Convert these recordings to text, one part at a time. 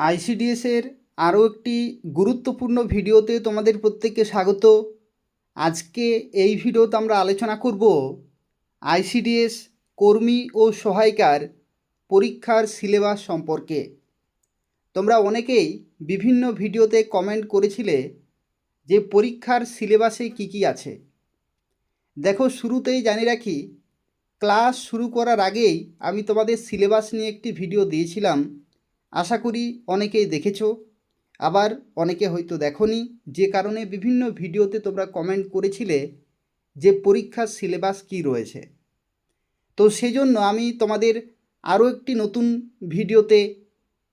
আইসিডিএসের আরও একটি গুরুত্বপূর্ণ ভিডিওতে তোমাদের প্রত্যেককে স্বাগত। আজকে এই ভিডিওতে আমরা আলোচনা করব আইসিডিএস কর্মী ও সহায়িকার পরীক্ষার সিলেবাস সম্পর্কে। তোমরা অনেকেই বিভিন্ন ভিডিওতে কমেন্ট করেছিলে যে পরীক্ষার সিলেবাসে কি কি আছে। দেখো, শুরুতেই জানিয়ে রাখি, ক্লাস শুরু করার আগেই আমি তোমাদের সিলেবাস নিয়ে একটি ভিডিও দিয়েছিলাম। আশা করি অনেকেই দেখেছো, আবার অনেকে হয়তো দেখোনি, যে কারণে বিভিন্ন ভিডিওতে তোমরা কমেন্ট করেছিলে যে পরীক্ষার সিলেবাস কি রয়েছে। তো সেই জন্য আমি তোমাদের আরও একটি নতুন ভিডিওতে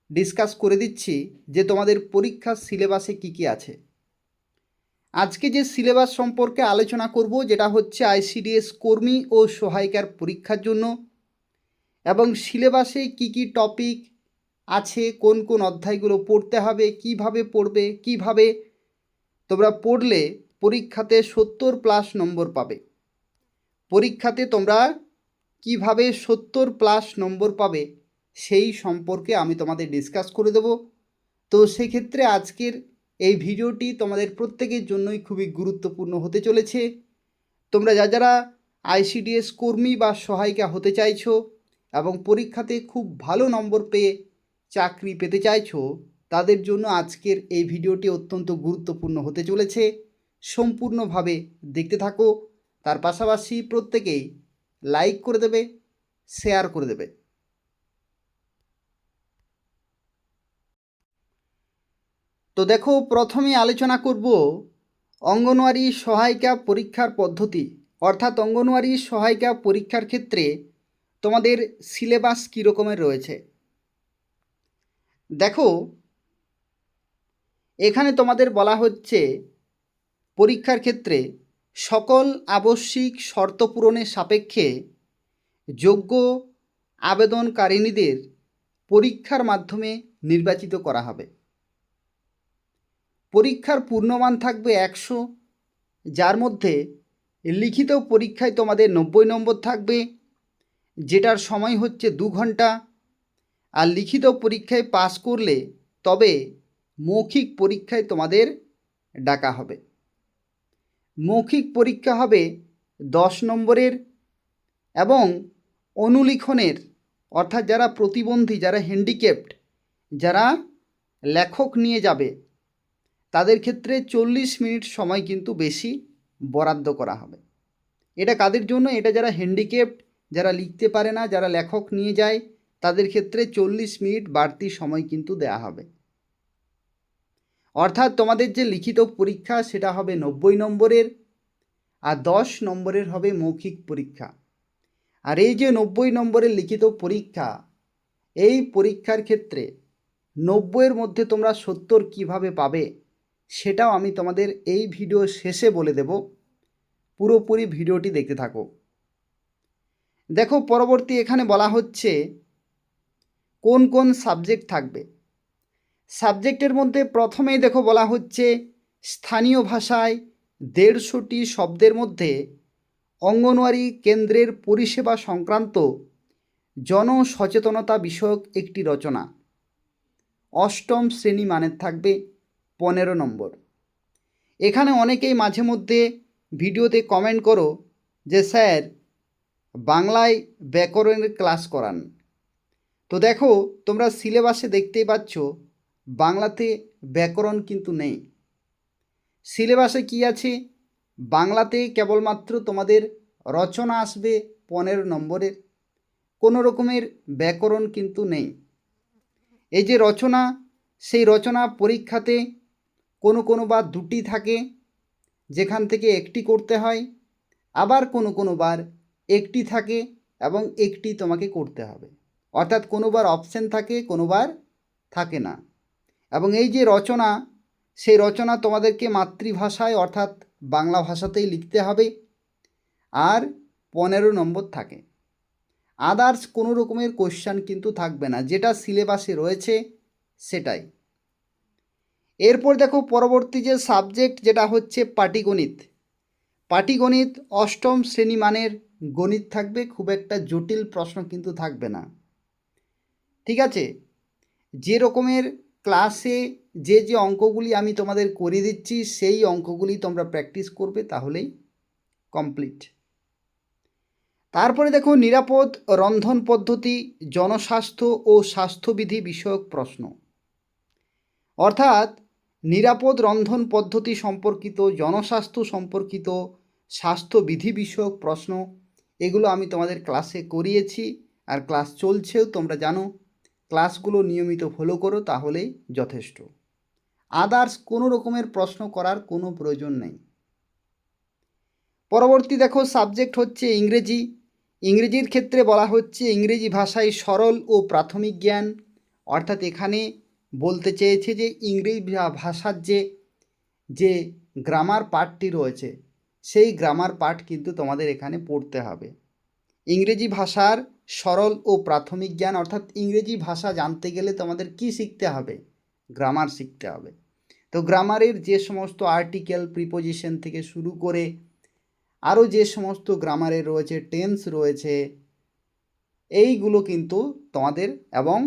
ডিসকাস করে দিচ্ছি যে তোমাদের পরীক্ষার সিলেবাসে কি কি আছে। আজকে যে সিলেবাস সম্পর্কে আলোচনা করব, যেটা হচ্ছে আইসিডিএস কর্মী ও সহায়িকার পরীক্ষার জন্য, এবং সিলেবাসে কি কি টপিক আছে, কোন কোন অধ্যায়গুলো পড়তে হবে, কিভাবে পড়বে, কিভাবে তোমরা পড়লে পরীক্ষাতে 70+ নম্বর পাবে, পরীক্ষাতে তোমরা কিভাবে 70+ নম্বর পাবে সেই সম্পর্কে আমি তোমাদের ডিসকাস করে দেব। তো সেক্ষেত্রে আজকের এই ভিডিওটি তোমাদের প্রত্যেকের জন্যই খুবই গুরুত্বপূর্ণ হতে চলেছে। তোমরা যারা আইসিডিএস কর্মী বা সহায়িকা হতে চাইছো এবং পরীক্ষাতে খুব ভালো নম্বর পেয়ে চাকরি পেতে চাইছো, তাদের জন্য আজকের এই ভিডিওটি অত্যন্ত গুরুত্বপূর্ণ হতে চলেছে। সম্পূর্ণভাবে দেখতে থাকো। তার পাশাপাশি প্রত্যেকেই লাইক করে দেবে, শেয়ার করে দেবে। তো দেখো, প্রথমে আলোচনা করব অঙ্গনওয়াড়ি সহায়িকা পরীক্ষার পদ্ধতি, অর্থাৎ অঙ্গনওয়াড়ি সহায়িকা পরীক্ষার ক্ষেত্রে তোমাদের সিলেবাস কী রকমের রয়েছে। দেখো, এখানে তোমাদের বলা হচ্ছে পরীক্ষার ক্ষেত্রে সকল আবশ্যিক শর্ত পূরণের সাপেক্ষে যোগ্য আবেদনকারিণীদের পরীক্ষার মাধ্যমে নির্বাচিত করা হবে। পরীক্ষার পূর্ণমান থাকবে 100, যার মধ্যে লিখিত পরীক্ষায় তোমাদের 90 নম্বর থাকবে, যেটার সময় হচ্ছে 2 ঘন্টা। আর লিখিত পরীক্ষায় পাস করলে তবে মৌখিক পরীক্ষায় তোমাদের ডাকা হবে। মৌখিক পরীক্ষা হবে 10 নম্বরের, এবং অনুলিখনের, অর্থাৎ যারা প্রতিবন্ধী, যারা হ্যান্ডিক্যাপড, যারা লেখক নিয়ে যাবে, তাদের ক্ষেত্রে 40 মিনিট সময় কিন্তু বেশি বরাদ্দ করা হবে। এটা কাদের জন্য? এটা যারা হ্যান্ডিক্যাপড, যারা লিখতে পারে না, যারা লেখক নিয়ে যায়, তাদের ক্ষেত্রে 40 মিনিট বাড়তি সময় কিন্তু দেয়া হবে। অর্থাৎ তোমাদের যে লিখিত পরীক্ষা সেটা হবে 90 নম্বরের, আর 10 নম্বরের হবে মৌখিক পরীক্ষা। আর এই যে 90 নম্বরের লিখিত পরীক্ষা, এই পরীক্ষার ক্ষেত্রে 90-এর মধ্যে তোমরা 70 কিভাবে পাবে সেটাও আমি তোমাদের এই ভিডিও শেষে বলে দেব। পুরোপুরি ভিডিওটি দেখতে থাকো। দেখো, পরবর্তী এখানে বলা হচ্ছে কোন কোন সাবজেক্ট থাকবে। সাবজেক্টের মধ্যে প্রথমেই দেখো বলা হচ্ছে স্থানীয় ভাষায় 150টি শব্দের মধ্যে অঙ্গনওয়াড়ি কেন্দ্রের পরিষেবা সংক্রান্ত জনসচেতনতা বিষয়ক একটি রচনা। 8ম শ্রেণী মানের থাকবে 15 নম্বর। এখানে অনেকেই মাঝে মধ্যে ভিডিওতে কমেন্ট করো যে স্যার বাংলায় ব্যাকরণের ক্লাস করান। তো দেখো, তোমরা সিলেবাসে দেখতেই পাচ্ছ বাংলাতে ব্যাকরণ কিন্তু নেই। সিলেবাসে কি আছে? বাংলাতে কেবলমাত্র তোমাদের রচনা আসবে 15 নম্বরের, কোনো রকমের ব্যাকরণ কিন্তু নেই। এই যে রচনা, সেই রচনা পরীক্ষাতে কোনো বার 2টি থাকে, যেখান থেকে একটি করতে হয়, আবার কোনো বার একটি থাকে এবং একটি তোমাকে করতে হবে। অর্থাৎ কোনোবার অপশন থাকে, কোনোবার থাকে না। এবং এই যে রচনা, সেই রচনা তোমাদেরকে মাতৃভাষায় অর্থাৎ বাংলা ভাষাতেই লিখতে হবে, আর 15 নম্বর থাকে। আদার্স কোনো রকমের কোশ্চেন কিন্তু থাকবে না, যেটা সিলেবাসে রয়েছে সেটাই। এরপর দেখো, পরবর্তী যে সাবজেক্ট যেটা হচ্ছে পাটিগণিত। পাটিগণিত 8ম শ্রেণী মানের গণিত থাকবে, খুব একটা জটিল প্রশ্ন কিন্তু থাকবে না। ঠিক আছে, যে রকমের ক্লাসে যে যে অঙ্কগুলি আমি তোমাদের করে দিচ্ছি সেই অঙ্কগুলি তোমরা প্র্যাকটিস করবে, তাহলেই কমপ্লিট। তারপরে দেখো নিরাপদ রন্ধন পদ্ধতি, জনস্বাস্থ্য ও স্বাস্থ্যবিধি বিষয়ক প্রশ্ন। অর্থাৎ নিরাপদ রন্ধন পদ্ধতি সম্পর্কিত, জনস্বাস্থ্য সম্পর্কিত, স্বাস্থ্যবিধি বিষয়ক প্রশ্ন, এগুলো আমি তোমাদের ক্লাসে করিয়েছি আর ক্লাস চলছেও, তোমরা জানো। ক্লাসগুলো নিয়মিত ফলো করো, তাহলেই যথেষ্ট। আদার্স কোনো রকমের প্রশ্ন করার কোনো প্রয়োজন নেই। পরবর্তী দেখো সাবজেক্ট হচ্ছে ইংরেজি। ইংরেজির ক্ষেত্রে বলা হচ্ছে ইংরেজি ভাষায় সরল ও প্রাথমিক জ্ঞান। অর্থাৎ এখানে বলতে চেয়েছে যে ইংরেজি ভাষার যে গ্রামার পার্টটি রয়েছে সেই গ্রামার পার্ট কিন্তু তোমাদের এখানে পড়তে হবে। ইংরেজি ভাষার সরল ও প্রাথমিক জ্ঞান, অর্থাৎ ইংরেজি ভাষা জানতে গেলে তোমাদের কি শিখতে হবে? গ্রামার শিখতে হবে। তো গ্রামারের যে সমস্ত আর্টিকেল, প্রিপোজিশন থেকে শুরু করে আরও যে সমস্ত গ্রামারের রয়েছে, টেন্স রয়েছে, এইগুলো কিন্তু তোমাদের, এবং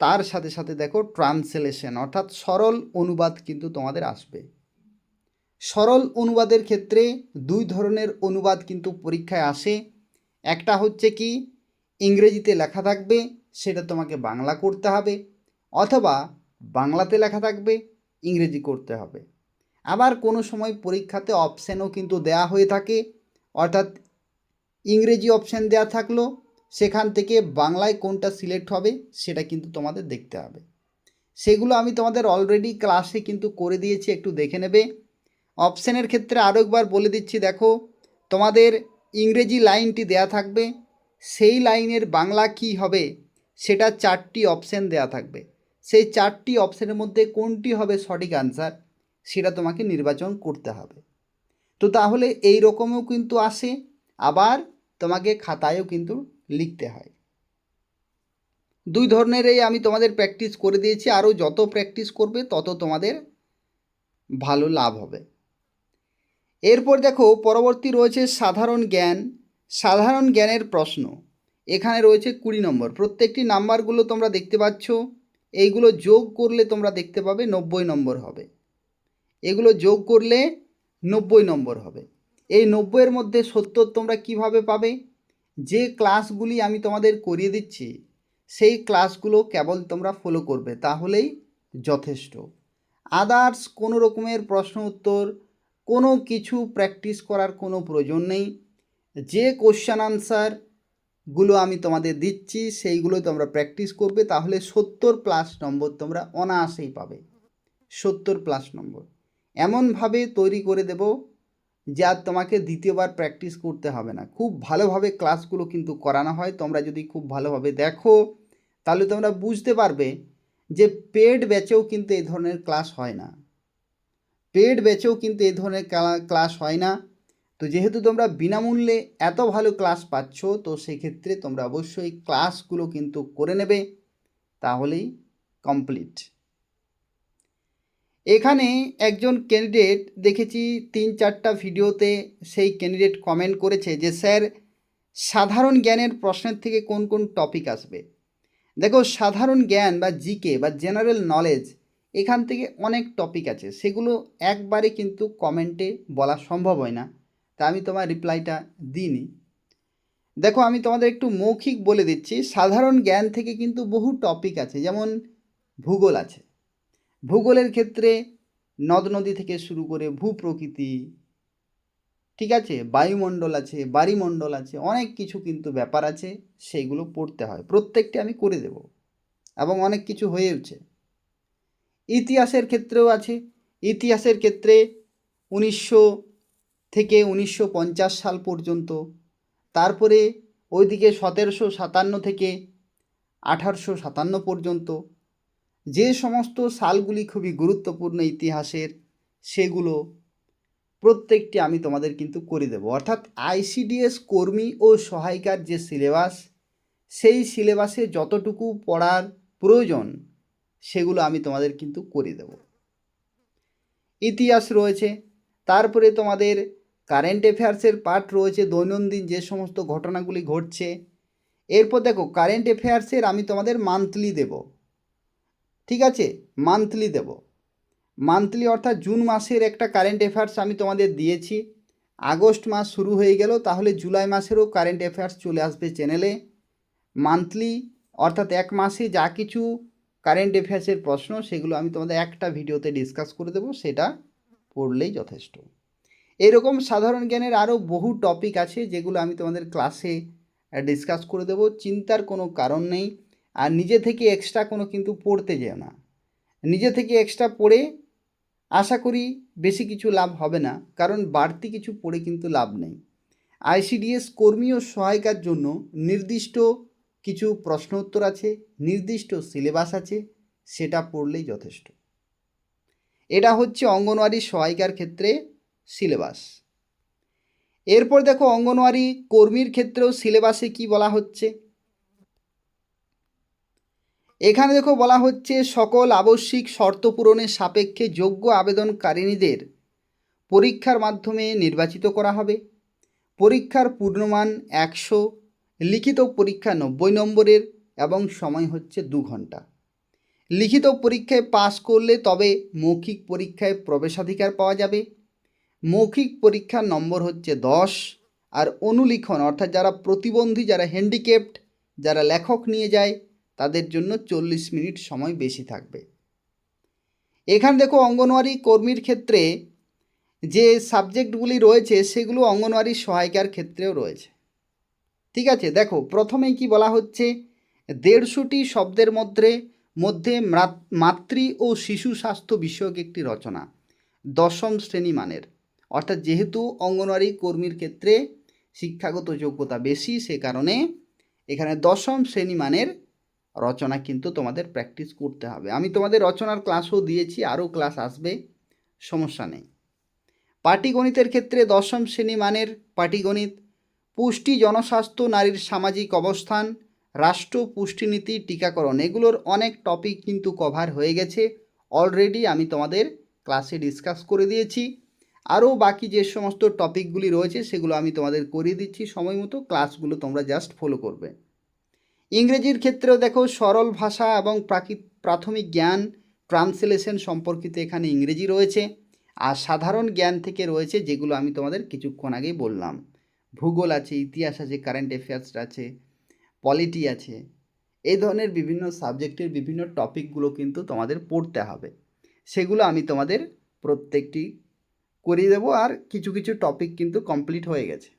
তার সাথে সাথে দেখো ট্রান্সলেশন অর্থাৎ সরল অনুবাদ কিন্তু তোমাদের আসবে। সরল অনুবাদের ক্ষেত্রে দুই ধরনের অনুবাদ কিন্তু পরীক্ষায় আসে। একটা হচ্ছে কি ইংরেজিতে লেখা থাকবে, সেটা তোমাকে বাংলা করতে হবে, অথবা বাংলাতে লেখা থাকবে, ইংরেজি করতে হবে। আবার কোনো সময় পরীক্ষাতে অপশানও কিন্তু দেয়া হয়ে থাকে, অর্থাৎ ইংরেজি অপশান দেয়া থাকলো, সেখান থেকে বাংলায় কোনটা সিলেক্ট হবে সেটা কিন্তু তোমাদের দেখতে হবে। সেগুলো আমি তোমাদের অলরেডি ক্লাসে কিন্তু করে দিয়েছি, একটু দেখে নেবে। অপশানের ক্ষেত্রে আরও একবার বলে দিচ্ছি, দেখো তোমাদের ইংরেজি লাইনটি দেয়া থাকবে, সেই লাইনের বাংলা কি হবে সেটা 4টি অপশান দেয়া থাকবে। সেই 4টি অপশানের মধ্যে কোনটি হবে সঠিক আনসার সেটা তোমাকে নির্বাচন করতে হবে। তো তাহলে এই রকমও কিন্তু আসে, আবার তোমাকে খাতায়ও কিন্তু লিখতে হয়। দুই ধরনেরই আমি তোমাদের প্র্যাকটিস করে দিয়েছি, আরও যত প্র্যাকটিস করবে তত তোমাদের ভালো লাভ হবে। এরপর দেখো পরবর্তী রয়েছে সাধারণ জ্ঞান। সাধারণ জ্ঞানের প্রশ্ন এখানে রয়েছে 20 নম্বর। প্রত্যেকটি নাম্বারগুলো তোমরা দেখতে পাচ্ছ, এইগুলো যোগ করলে তোমরা দেখতে পাবে 90 নম্বর হবে। এগুলো যোগ করলে 90 নম্বর হবে। এই 90-এর মধ্যে 70 তোমরা কিভাবে পাবে? যে ক্লাসগুলি আমি তোমাদের করিয়ে দিচ্ছি সেই ক্লাসগুলো কেবল তোমরা ফলো করবে, তাহলেই যথেষ্ট। আদার্স কোনো রকমের প্রশ্ন উত্তর কোনো কিছু প্র্যাকটিস করার কোনো প্রয়োজন নেই। যে কোশ্চেন আনসারগুলো আমি তোমাদের দিচ্ছি সেইগুলো তোমরা প্র্যাকটিস করবে, তাহলে 70+ নম্বর তোমরা অনায়াসেই পাবে। 70+ নম্বর এমনভাবে তৈরি করে দেব যে আর তোমাকে দ্বিতীয়বার প্র্যাকটিস করতে হবে না। খুব ভালোভাবে ক্লাসগুলো কিন্তু করানো হয়। তোমরা যদি খুব ভালোভাবে দেখো তাহলে তোমরা বুঝতে পারবে যে পেড ব্যাচেও কিন্তু এই ধরনের ক্লাস হয় না। পেড ব্যাচেও কিন্তু এই ধরনের ক্লাস হয় না। তো যেহেতু তোমরা বিনামূল্যে এত ভালো ক্লাস পাচ্ছ, তো সেক্ষেত্রে তোমরা অবশ্যই ক্লাসগুলো কিন্তু করে নেবে, তাহলেই কমপ্লিট। এখানে একজন ক্যান্ডিডেট দেখেছি 3-4টা ভিডিওতে সেই ক্যান্ডিডেট কমেন্ট করেছে যে স্যার সাধারণ জ্ঞানের প্রশ্নের থেকে কোন কোন টপিক আসবে। দেখো সাধারণ জ্ঞান বা জিকে বা জেনারেল নলেজ, এখান থেকে অনেক টপিক আছে, সেগুলো একবারে কিন্তু কমেন্টে বলা সম্ভব হয় না, তা আমি তোমার রিপ্লাইটা দিইনি। দেখো আমি তোমাদের একটু মৌখিক বলে দিচ্ছি। সাধারণ জ্ঞান থেকে কিন্তু বহু টপিক আছে, যেমন ভূগোল আছে। ভূগোলের ক্ষেত্রে নদ নদী থেকে শুরু করে ভূপ্রকৃতি, ঠিক আছে, বায়ুমণ্ডল আছে, বাড়িমণ্ডল আছে, অনেক কিছু কিন্তু ব্যাপার আছে, সেইগুলো পড়তে হয়। প্রত্যেকটি আমি করে দেব এবং অনেক কিছু হয়েওছে। ইতিহাসের ক্ষেত্রেও আছে। ইতিহাসের ক্ষেত্রে 1900 থেকে 1950 সাল পর্যন্ত, তারপরে ওইদিকে 1757 থেকে 1857 পর্যন্ত, যে সমস্ত সালগুলি খুবই গুরুত্বপূর্ণ ইতিহাসের, সেগুলো প্রত্যেকটি আমি তোমাদের কিন্তু করে দেব। অর্থাৎ আইসিডিএস কর্মী ও সহায়িকার যে সিলেবাস, সেই সিলেবাসে যতটুকু পড়ার প্রয়োজন সেগুলো আমি তোমাদের কিন্তু করে দেব। ইতিহাস রয়েছে, তারপরে তোমাদের কারেন্ট অ্যাফেয়ার্সের পার্ট রয়েছে, দৈনন্দিন যে সমস্ত ঘটনাগুলি ঘটছে। এরপর দেখো কারেন্ট অ্যাফেয়ার্সের আমি তোমাদের মান্থলি দেব, ঠিক আছে। মান্থলি দেব। মান্থলি অর্থাৎ জুন মাসের একটা কারেন্ট অ্যাফেয়ার্স আমি তোমাদের দিয়েছি। আগস্ট মাস শুরু হয়ে গেল, তাহলে জুলাই মাসেরও কারেন্ট অ্যাফেয়ার্স চলে আসবে চ্যানেলে। মান্থলি অর্থাৎ এক মাসে যা কিছু কারেন্ট অ্যাফেয়ার্সের প্রশ্ন সেগুলো আমি তোমাদের একটা ভিডিওতে ডিসকাস করে দেবো, সেটা পড়লেই যথেষ্ট। এরকম সাধারণ জ্ঞানের আরও বহু টপিক আছে যেগুলো আমি তোমাদের ক্লাসে ডিসকাস করে দেবো, চিন্তার কোনো কারণ নেই। আর নিজে থেকে এক্সট্রা কোনো কিন্তু পড়তে যেও না। নিজে থেকে এক্সট্রা পড়ে আশা করি বেশি কিছু লাভ হবে না, কারণ বাড়তি কিছু পড়ে কিন্তু লাভ নেই। আইসিডিএস কর্মী ও সহায়িকার জন্য নির্দিষ্ট কিছু প্রশ্ন উত্তর আছে, নির্দিষ্ট সিলেবাস আছে, সেটা পড়লেই যথেষ্ট। এটা হচ্ছে অঙ্গনওয়াড়ি সহায়িকার ক্ষেত্রে সিলেবাস। এরপর দেখো অঙ্গনওয়াড়ি কর্মীর ক্ষেত্রেও সিলেবাসে কি বলা হচ্ছে। এখানে দেখো বলা হচ্ছে সকল আবশ্যিক শর্ত পূরণের সাপেক্ষে যোগ্য আবেদনকারিণীদের পরীক্ষার মাধ্যমে নির্বাচিত করা হবে। পরীক্ষার পূর্ণমান 100, লিখিত পরীক্ষা 90 নম্বরের এবং সময় হচ্ছে 2 ঘন্টা। লিখিত পরীক্ষায় পাস করলে তবে মৌখিক পরীক্ষায় প্রবেশাধিকার পাওয়া যাবে। মৌখিক পরীক্ষার নম্বর হচ্ছে 10, আর অনুলিখন অর্থাৎ যারা প্রতিবন্ধী, যারা হ্যান্ডিক্যাপড, যারা লেখক নিয়ে যায় তাদের জন্য 40 মিনিট সময় বেশি থাকবে। এখানে দেখো অঙ্গনওয়াড়ি কর্মীর ক্ষেত্রে যে সাবজেক্টগুলি রয়েছে সেগুলো অঙ্গনওয়াড়ি সহায়িকার ক্ষেত্রেও রয়েছে। ঠিক আছে, দেখো প্রথমেই কি বলা হচ্ছে, 150টি শব্দের মধ্যে মাতৃ ও শিশু স্বাস্থ্য বিষয়ক একটি রচনা, 10ম শ্রেণী মানের। অর্থাৎ যেহেতু অঙ্গনওয়াড়ি কর্মীর ক্ষেত্রে শিক্ষাগত যোগ্যতা বেশি, সে কারণে এখানে 10ম শ্রেণী মানের রচনা কিন্তু তোমাদের প্র্যাকটিস করতে হবে। আমি তোমাদের রচনার ক্লাসও দিয়েছি, আরও ক্লাস আসবে, সমস্যা নেই। পাটিগণিতের ক্ষেত্রে 10ম শ্রেণী মানের পাটিগণিত, পুষ্টি, জনস্বাস্থ্য, নারীর সামাজিক অবস্থান, রাষ্ট্র পুষ্টিনীতি, টিকাকরণ, এগুলোর অনেক টপিক কিন্তু কভার হয়ে গেছে অলরেডি, আমি তোমাদের ক্লাসে ডিসকাস করে দিয়েছি। আরও বাকি যে সমস্ত টপিকগুলি রয়েছে সেগুলো আমি তোমাদের করিয়ে দিচ্ছি সময় মতো, ক্লাসগুলো তোমরা জাস্ট ফলো করবে। ইংরেজির ক্ষেত্রেও দেখো সরল ভাষা এবং প্রাথমিক জ্ঞান, ট্রান্সলেশন সম্পর্কিত এখানে ইংরেজি রয়েছে। আর সাধারণ জ্ঞান থেকে রয়েছে যেগুলো আমি তোমাদের কিছুক্ষণ আগেই বললাম, ভূগোল আছে, ইতিহাস আছে, কারেন্ট অ্যাফেয়ার্স আছে, পলিটি আছে, এই ধরনের বিভিন্ন সাবজেক্টের বিভিন্ন টপিকগুলো কিন্তু তোমাদের পড়তে হবে। সেগুলো আমি তোমাদের প্রত্যেকটি করিয়ে দেবো, আর কিছু কিছু টপিক কিন্তু কমপ্লিট হয়ে গেছে।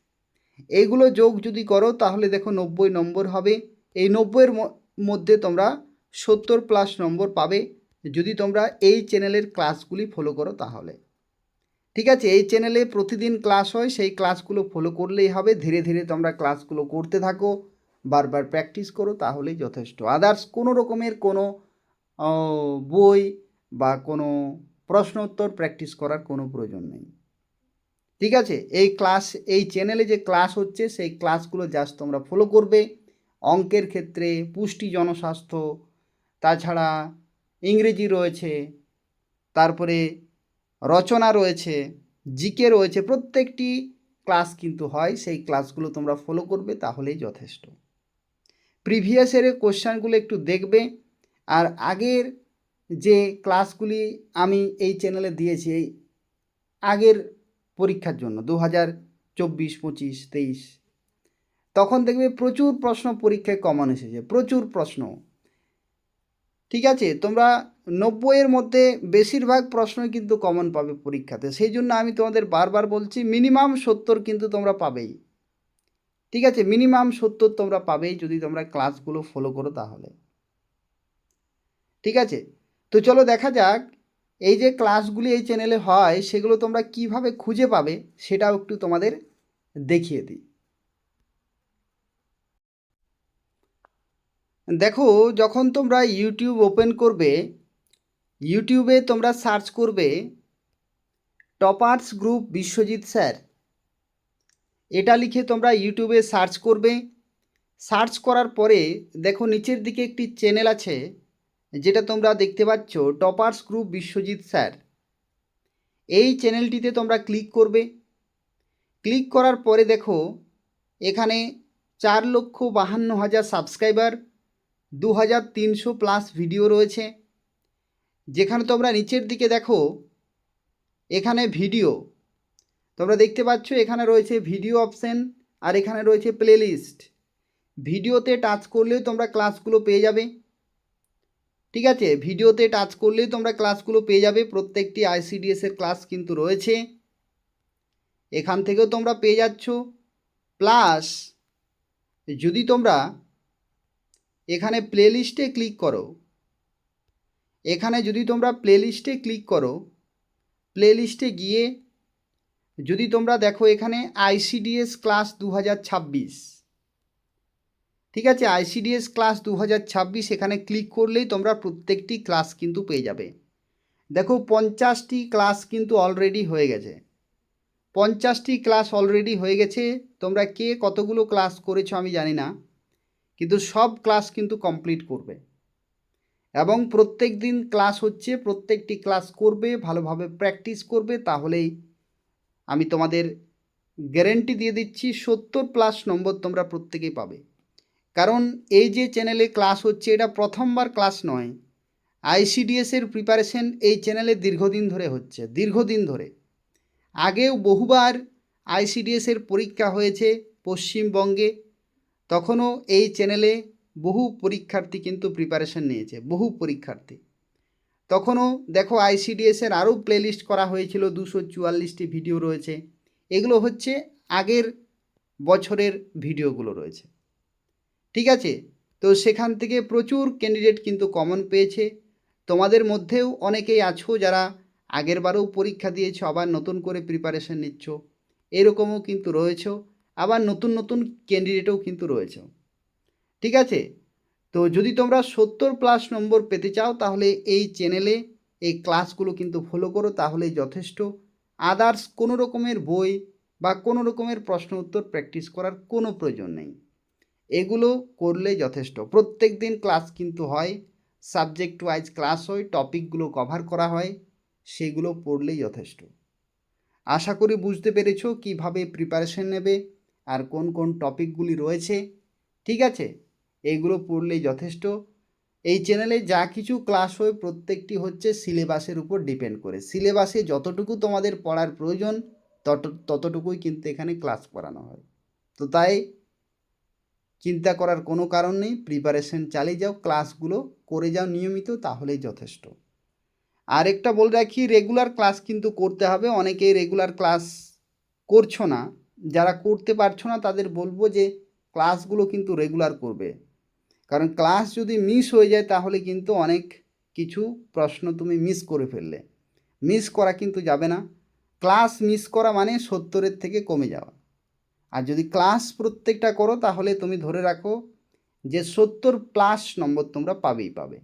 এইগুলো যোগ যদি করো তাহলে দেখো 90 নম্বর হবে। এই 90-এর মধ্যে তোমরা 70+ নম্বর পাবে যদি তোমরা এই চ্যানেলের ক্লাসগুলি ফলো করো তাহলে। ঠিক আছে, এই চ্যানেলে প্রতিদিন ক্লাস হয়, সেই ক্লাসগুলো ফলো করলেই হবে। ধীরে ধীরে তোমরা ক্লাসগুলো করতে থাকো, বারবার প্র্যাকটিস করো, তাহলেই যথেষ্ট। আদার্স কোনো রকমের কোনো বই বা কোনো প্রশ্ন উত্তর প্র্যাকটিস করার কোনো প্রয়োজন নেই। ঠিক আছে, এই চ্যানেলে যে ক্লাস হচ্ছে সেই ক্লাসগুলো জাস্ট তোমরা ফলো করবে। অঙ্কের ক্ষেত্রে পুষ্টি, জনস্বাস্থ্য, তাছাড়া ইংরেজি রয়েছে, তারপরে রচনা রয়েছে, জিকে রয়েছে, প্রত্যেকটি ক্লাস কিন্তু হয়, সেই ক্লাসগুলো তোমরা ফলো করবে তাহলেই যথেষ্ট। প্রিভিয়াস ইয়ারের কোশ্চেনগুলো একটু দেখবে, আর আগের যে ক্লাসগুলি আমি এই চ্যানেলে দিয়েছি এই আগের পরীক্ষার জন্য 2024, 25, 23, তখন দেখবে প্রচুর প্রশ্ন পরীক্ষায় কমন এসেছে, প্রচুর প্রশ্ন। ঠিক আছে, তোমরা 90-এর মধ্যে বেশিরভাগ প্রশ্নই কিন্তু কমন পাবে পরীক্ষাতে, সেই জন্য আমি তোমাদের বারবার বলছি মিনিমাম 70 কিন্তু তোমরা পাবেই। ঠিক আছে, মিনিমাম 70 তোমরা পাবেই যদি তোমরা ক্লাসগুলো ফলো করো তাহলে। ঠিক আছে, তো চলো দেখা যাক এই যে ক্লাসগুলি এই চ্যানেলে হয় সেগুলো তোমরা কিভাবে খুঁজে পাবে সেটাও একটু তোমাদের দেখিয়ে দিই। দেখো, যখন তোমরা ইউটিউব ওপেন করবে, ইউটিউবে তোমরা সার্চ করবে টপার্স গ্রুপ বিশ্বজিৎ স্যার, এটা লিখে তোমরা ইউটিউবে সার্চ করবে। সার্চ করার পরে দেখো নিচের দিকে একটি চ্যানেল আছে যেটা তোমরা দেখতে পাচ্ছ, টপার্স গ্রুপ বিশ্বজিৎ স্যার। এই চ্যানেলটিতে তোমরা ক্লিক করবে। ক্লিক করার পরে দেখো এখানে 4,52,000 সাবস্ক্রাইবার, 2,300+ ভিডিও রয়েছে। যেখানে তোমরা নিচের দিকে দেখো এখানে ভিডিও, তোমরা দেখতে পাচ্ছ এখানে রয়েছে ভিডিও অপশান আর এখানে রয়েছে প্লেলিস্ট। ভিডিওতে টাচ করলেও তোমরা ক্লাসগুলো পেয়ে যাবে। ঠিক আছে, ভিডিওতে টাচ করলেই তোমরা ক্লাসগুলো পেয়ে যাবে। প্রত্যেকটি আইসিডিএসের ক্লাস কিন্তু রয়েছে, এখান থেকেও তোমরা পেয়ে যাচ্ছ। প্লাস যদি তোমরা এখানে প্লেলিস্টে ক্লিক করো, এখানে যদি তোমরা প্লেলিস্টে ক্লিক করো, প্লেলিস্টে গিয়ে যদি তোমরা দেখো এখানে আইসিডিএস ক্লাস 2026, ঠিক আছে, আইসিডিএস ক্লাস 2026 এখানে ক্লিক করলেই তোমরা প্রত্যেকটি ক্লাস কিন্তু পেয়ে যাবে। দেখো 50টি ক্লাস কিন্তু অলরেডি হয়ে গেছে, 50টি ক্লাস অলরেডি হয়ে গেছে। তোমরা কে কতগুলো ক্লাস করেছো আমি জানি না, কিন্তু সব ক্লাস কিন্তু কমপ্লিট করবে এবং প্রত্যেক দিন ক্লাস হচ্ছে, প্রত্যেকটি ক্লাস করবে, ভালোভাবে প্র্যাকটিস করবে, তাহলেই আমি তোমাদের গ্যারেন্টি দিয়ে দিচ্ছি 70+ নম্বর তোমরা প্রত্যেকেই পাবে। কারণ এই যে চ্যানেলে ক্লাস হচ্ছে এটা প্রথমবার ক্লাস নয়, আইসিডিএসের প্রিপারেশন এই চ্যানেলে দীর্ঘদিন ধরে হচ্ছে, দীর্ঘদিন ধরে। আগেও বহুবার আইসিডিএসের পরীক্ষা হয়েছে পশ্চিমবঙ্গে, তখনও এই চ্যানেলে বহু পরীক্ষার্থী কিন্তু প্রিপারেশন নিয়েছে, বহু পরীক্ষার্থী। তখনও দেখো আইসিডিএসের আরও প্লেলিস্ট করা হয়েছিল, 244টি ভিডিও রয়েছে। এগুলো হচ্ছে আগের বছরের ভিডিওগুলো রয়েছে। ঠিক আছে, তো সেখান থেকে প্রচুর ক্যান্ডিডেট কিন্তু কমন পেয়েছে। তোমাদের মধ্যেও অনেকেই আছো যারা আগের বারেও পরীক্ষা দিয়েছো, আবার নতুন করে প্রিপারেশন নিচ্ছ, এরকমও কিন্তু রয়েছে। আবার নতুন নতুন ক্যান্ডিডেটও কিন্তু রয়েছে। ঠিক আছে, তো যদি তোমরা 70+ নম্বর পেতে চাও তাহলে এই চ্যানেলে এই ক্লাসগুলো কিন্তু ফলো করো, তাহলেই যথেষ্ট। আদার্স কোনো রকমের বই বা কোনো রকমের প্রশ্ন উত্তর প্র্যাকটিস করার কোনো প্রয়োজন নেই, এগুলো করলেই যথেষ্ট। প্রত্যেক দিন ক্লাস কিন্তু হয়, সাবজেক্ট ওয়াইজ ক্লাস হয়, টপিকগুলো কভার করা হয়, সেগুলো পড়লেই যথেষ্ট। আশা করি বুঝতে পেরেছো কিভাবে প্রিপারেশন নেবে আর কোন কোন টপিকগুলি রয়েছে। ঠিক আছে, এইগুলো পড়লেই যথেষ্ট। এই চ্যানেলে যা কিছু ক্লাস হয় প্রত্যেকটি হচ্ছে সিলেবাসের উপর ডিপেন্ড করে, সিলেবাসে যতটুকু তোমাদের পড়ার প্রয়োজন ততটুকুই কিন্তু এখানে ক্লাস করানো হয়। তো তাই চিন্তা করার কোনো কারণ নেই, প্রিপারেশন চালিয়ে যাও, ক্লাসগুলো করে যাও নিয়মিত, তাহলেই যথেষ্ট। আর একটা বলে রাখি, রেগুলার ক্লাস কিন্তু করতে হবে। অনেকেই রেগুলার ক্লাস করছো না, যারা করতে পারছো না তাদের বলবো যে ক্লাসগুলো কিন্তু রেগুলার করবে। কারণ ক্লাস যদি মিস হয়ে যায় তাহলে কিন্তু অনেক কিছু প্রশ্ন তুমি মিস করে ফেললে, মিস করা কিন্তু যাবে না। ক্লাস মিস করা মানে 70-এর থেকে কমে যাওয়া। আর যদি ক্লাস প্রত্যেকটা করো তাহলে তুমি ধরে রাখো যে 70+ নম্বর তোমরা পাবেই পাবে,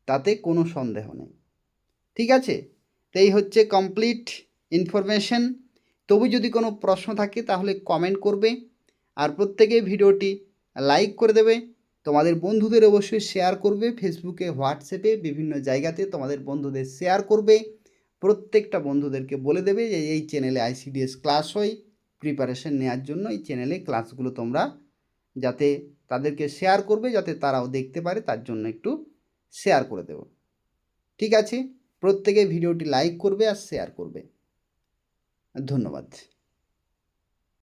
তাতে কোনো সন্দেহ নেই। ঠিক আছে, তো এই হচ্ছে কমপ্লিট ইনফরমেশন। তবু যদি কোনো প্রশ্ন থাকে তাহলে কমেন্ট করবে, আর প্রত্যেকে ভিডিওটি লাইক করে দেবে, তোমাদের বন্ধুদের অবশ্যই শেয়ার করবে, ফেসবুকে, হোয়াটসঅ্যাপে, বিভিন্ন জায়গাতে তোমাদের বন্ধুদের শেয়ার করবে। প্রত্যেকটা বন্ধুদেরকে বলে দেবে যে এই চ্যানেলে আইসিডিএস ক্লাস হয়, প্রিপারেশন নেওয়ার জন্য এই চ্যানেলে ক্লাসগুলো তোমরা যাতে তাদেরকে শেয়ার করবে, যাতে তারাও দেখতে পারে, তার জন্য একটু শেয়ার করে দেব। ঠিক আছে, প্রত্যেকে ভিডিওটি লাইক করবে আর শেয়ার করবে। ধন্যবাদ।